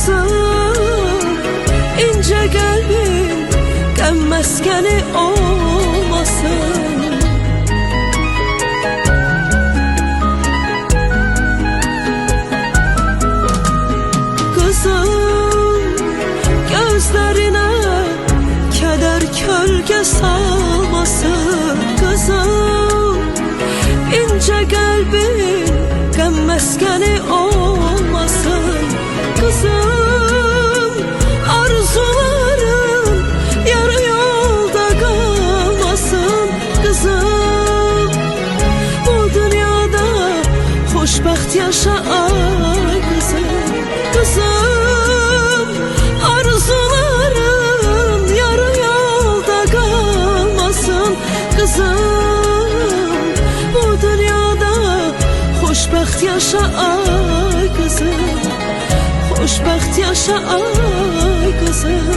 Kızım ince kalbin gəm məskəni olmasın. Kızım gözlerine keder kölge salmasın. Kızım ince kalbin gəm məskəni olmasın. Kızım arzularım yarı yolda kalmasın. Kızım bu dünyada hoşbəxt yaşa ay kızım. Kızım arzularım yarı yolda kalmasın. Kızım bu dünyada hoşbəxt yaşa ay kızım. Hoşbəxt yaşa ay kızım.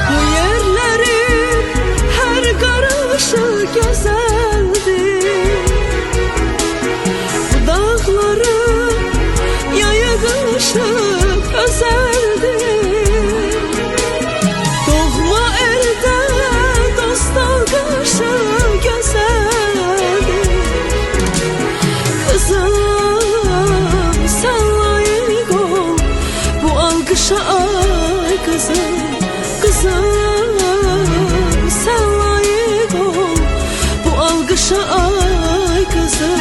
Bu yerlerin her karışı güzeldir. Bu dağların yayı kışı güzeldir. Doğma elde dostal kışı güzeldir. Kızım ay kızım, kızım sen layık ol bu alkışa ay kızım.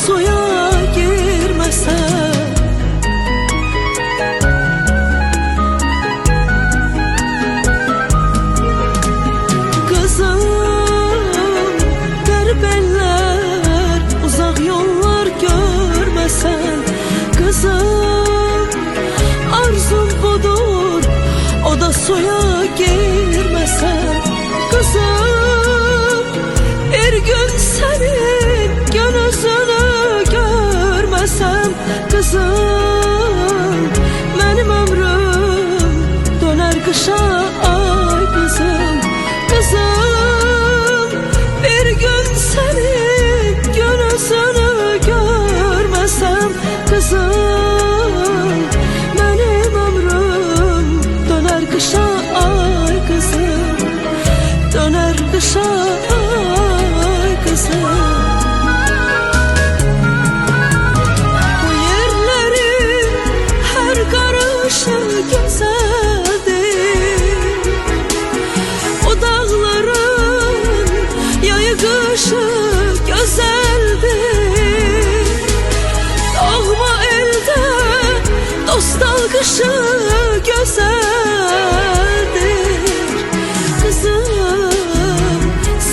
Suya girmesen kızım, garip eller uzak yollar görmesen kızım, arzum budur o da suya girmesen kızım, bir gün senin gözünü görmesem kızım, benim ömrüm döner kışa ay kızım. Kızım bir gün senin gözünü görmesem kızım, benim ömrüm döner kışa ay kızım. Döner kışa ay kızım. Güzeldir. O dağların yayı kışı güzeldir. Doğma elde dost alkışı güzeldir. Kızım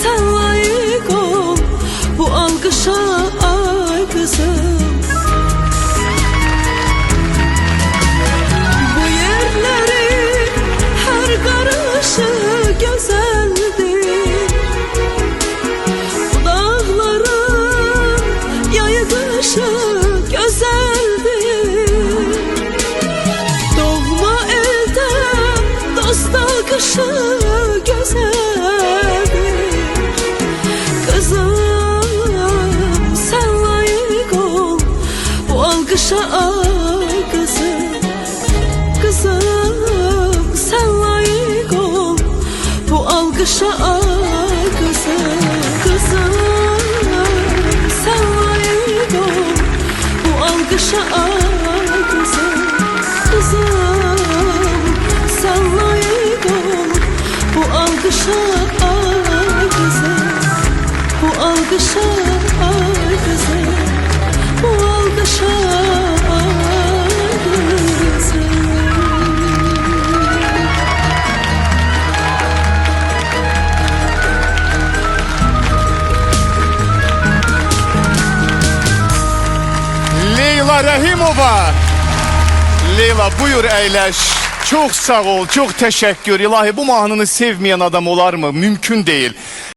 sen layık ol bu alkışa ay kızım. Güzeldir. Bu dağların yayı kışı güzeldir. Doğma elde dost alkışı güzeldir. Kızım sen layık ol bu alkışa ay kızım. Kızım sen layık ol bu alkışa ay kızım. Kızım sen layık ol bu alkışa ay kızım. Kızım sen layık ol bu alkışa alkışa ay kızım, bu alkışa ay kızım. Leyla Rahimova. Leyla buyur eyleş. Çok sağ ol, çok teşekkür. İlahi bu mahnını sevmeyen adam olar mı? Mümkün değil.